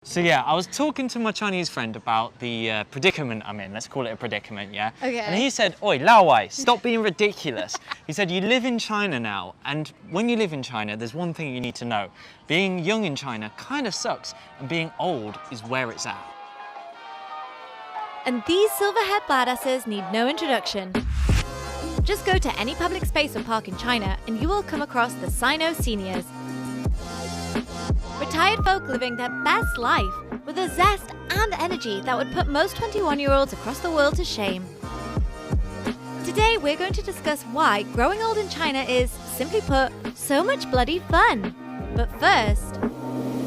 So yeah, I was talking to my Chinese friend about the predicament I'm in. Let's call it a predicament, yeah? Okay. And he said, "Oi, Lao Wai, stop being ridiculous." He said, "You live in China now, and when you live in China, there's one thing you need to know. Being young in China kind of sucks, and being old is where it's at." And these silver-haired badasses need no introduction. Just go to any public space or park in China and you will come across the Sino Seniors. Retired folk living their best life with a zest and energy that would put most 21-year-olds across the world to shame. Today we're going to discuss why growing old in China is, simply put, so much bloody fun. But first,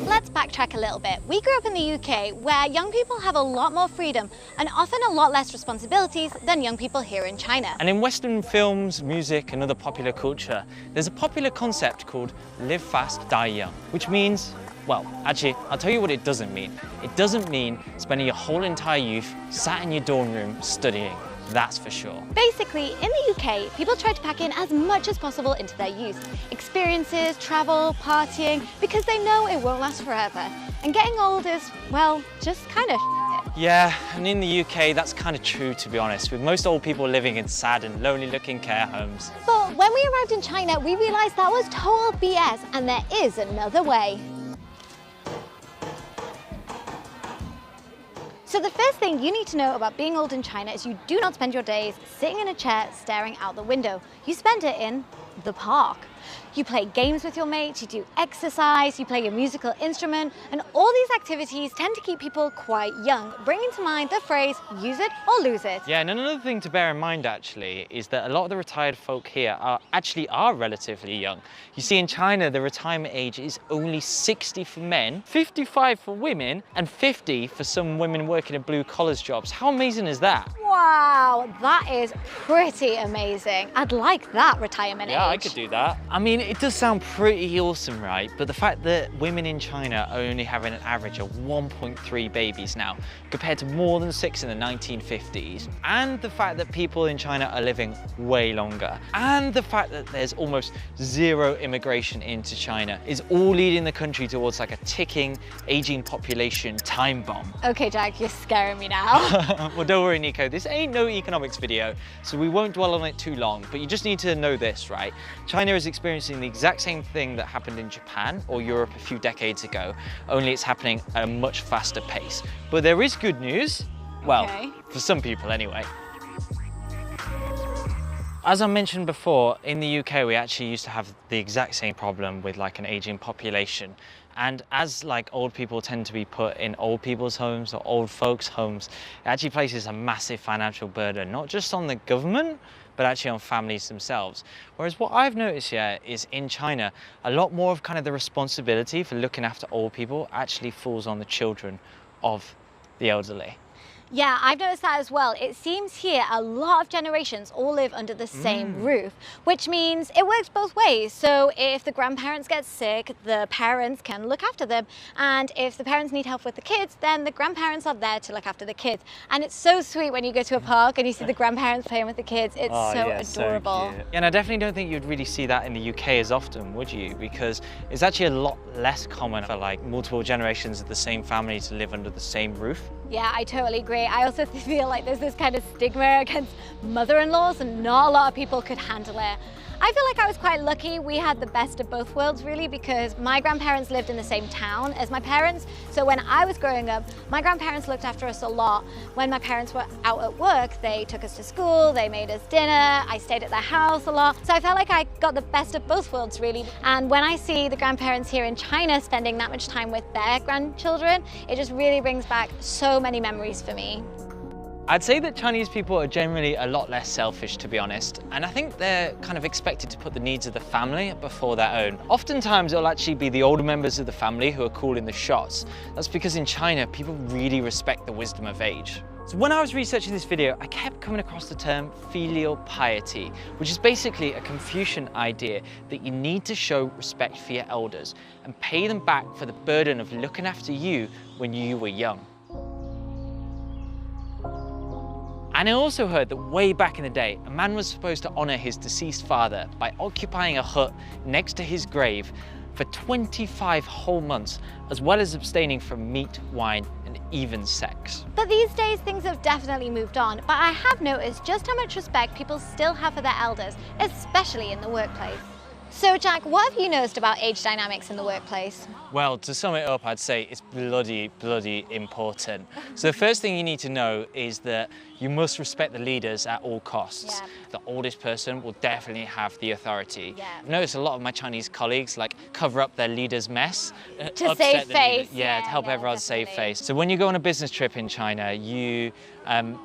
let's backtrack a little bit. We grew up in the UK where young people have a lot more freedom and often a lot less responsibilities than young people here in China. And in Western films, music, and other popular culture, there's a popular concept called live fast, die young, which means, well, actually, I'll tell you what it doesn't mean. It doesn't mean spending your whole entire youth sat in your dorm room studying. That's for sure. Basically, in the UK, people try to pack in as much as possible into their youth. Experiences, travel, partying, because they know it won't last forever. And getting old is, well, just kind of shit. Yeah, and in the UK, that's kind of true, to be honest, with most old people living in sad and lonely-looking care homes. But when we arrived in China, we realized that was total BS, and there is another way. So the first thing you need to know about being old in China is you do not spend your days sitting in a chair staring out the window. You spend it in the park. You play games with your mates, you do exercise, you play your musical instrument, and all these activities tend to keep people quite young, bringing to mind the phrase, use it or lose it. Yeah, and another thing to bear in mind actually is that a lot of the retired folk here are relatively young. You see, in China, the retirement age is only 60 for men, 55 for women, and 50 for some women working in blue collars jobs. How amazing is that? Wow, that is pretty amazing. I'd like that retirement age. Yeah, I could do that. I mean, it does sound pretty awesome, right? But the fact that women in China are only having an average of 1.3 babies now, compared to more than 6 in the 1950s, and the fact that people in China are living way longer, and the fact that there's almost zero immigration into China, is all leading the country towards like a ticking, aging population time bomb. Okay, Jack, you're scaring me now. Well, don't worry, Nico. This ain't no economics video, so we won't dwell on it too long, but you just need to know this, right? China is experiencing the exact same thing that happened in Japan or Europe a few decades ago, only it's happening at a much faster pace. But there is good news. Well, okay. For some people anyway. As I mentioned before, in the UK, we actually used to have the exact same problem with like an aging population. And as like old people tend to be put in old people's homes or old folks' homes, it actually places a massive financial burden, not just on the government, but actually on families themselves. Whereas what I've noticed here is in China, a lot more of kind of the responsibility for looking after old people actually falls on the children of the elderly. Yeah, I've noticed that as well. It seems here a lot of generations all live under the same roof, which means it works both ways. So if the grandparents get sick, the parents can look after them. And if the parents need help with the kids, then the grandparents are there to look after the kids. And it's so sweet when you go to a park and you see the grandparents playing with the kids. It's so adorable. So cute. And I definitely don't think you'd really see that in the UK as often, would you? Because it's actually a lot less common for like multiple generations of the same family to live under the same roof. Yeah, I totally agree. I also feel like there's this kind of stigma against mother-in-laws and not a lot of people could handle it. I feel like I was quite lucky. We had the best of both worlds really, because my grandparents lived in the same town as my parents. So when I was growing up, my grandparents looked after us a lot. When my parents were out at work, they took us to school, they made us dinner, I stayed at their house a lot. So I felt like I got the best of both worlds really. And when I see the grandparents here in China spending that much time with their grandchildren, it just really brings back so many memories for me. I'd say that Chinese people are generally a lot less selfish, to be honest, and I think they're kind of expected to put the needs of the family before their own. Oftentimes it'll actually be the older members of the family who are calling the shots. That's because in China, people really respect the wisdom of age. So when I was researching this video, I kept coming across the term filial piety, which is basically a Confucian idea that you need to show respect for your elders and pay them back for the burden of looking after you when you were young. And I also heard that way back in the day, a man was supposed to honor his deceased father by occupying a hut next to his grave for 25 whole months, as well as abstaining from meat, wine, and even sex. But these days things have definitely moved on, but I have noticed just how much respect people still have for their elders, especially in the workplace. So Jack, what have you noticed about age dynamics in the workplace? Well, to sum it up, I'd say it's bloody important. So the first thing you need to know is that you must respect the leaders at all costs. Yeah. The oldest person will definitely have the authority. Yeah. I've noticed a lot of my Chinese colleagues like cover up their leader's mess. To upset save the face. leader. Yeah, to help everyone save definitely. face. So when you go on a business trip in China, you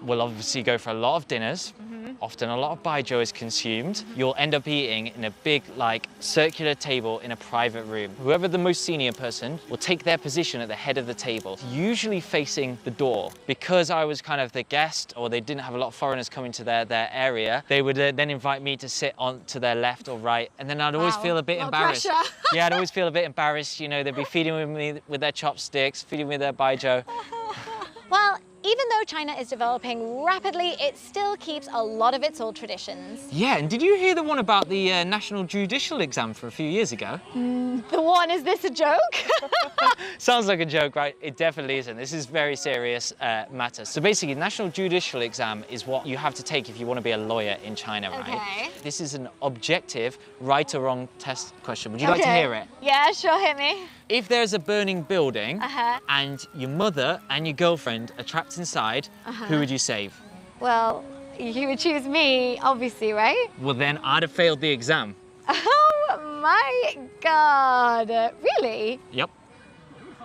will obviously go for a lot of dinners. Often a lot of baijiu is consumed. You'll end up eating in a big, like, circular table in a private room. Whoever the most senior person will take their position at the head of the table, usually facing the door. Because I was kind of the guest, or they didn't have a lot of foreigners coming to their area, they would then invite me to sit on to their left or right, and then I'd always feel a bit embarrassed. Pressure. Yeah, I'd always feel a bit embarrassed. You know, they'd be feeding me with their chopsticks, feeding me their baijiu. Well, even though China is developing rapidly, it still keeps a lot of its old traditions. Yeah, and did you hear the one about the national judicial exam for a few years ago? The one, is this a joke? Sounds like a joke, right? It definitely isn't. This is very serious matter. So basically, national judicial exam is what you have to take if you want to be a lawyer in China, right? Okay. This is an objective, right or wrong test question. Would you like to hear it? Yeah, sure, hit me. If there's a burning building Uh-huh. and your mother and your girlfriend are trapped inside, who would you save? Well, you would choose me, obviously, right? Well, then I'd have failed the exam. Oh my God, really? Yep.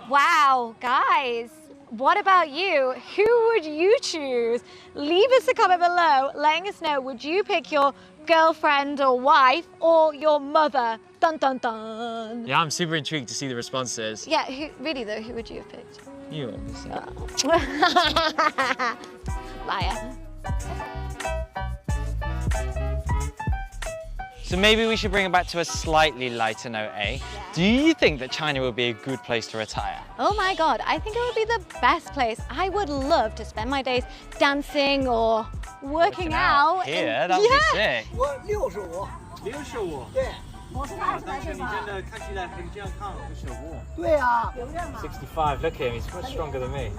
Wow, guys, what about you? Who would you choose? Leave us a comment below letting us know, would you pick your girlfriend or wife or your mother? Dun dun dun. Yeah, I'm super intrigued to see the responses. Yeah, really though, who would you have picked? You obviously. Liar. So maybe we should bring it back to a slightly lighter note, eh? Do you think that China would be a good place to retire? Oh my God, I think it would be the best place. I would love to spend my days dancing or working out. Here, that would be sick. 我65， 65，对，但是你真的看起来很健康，65。对呀、 65, look at him, he's much stronger than me.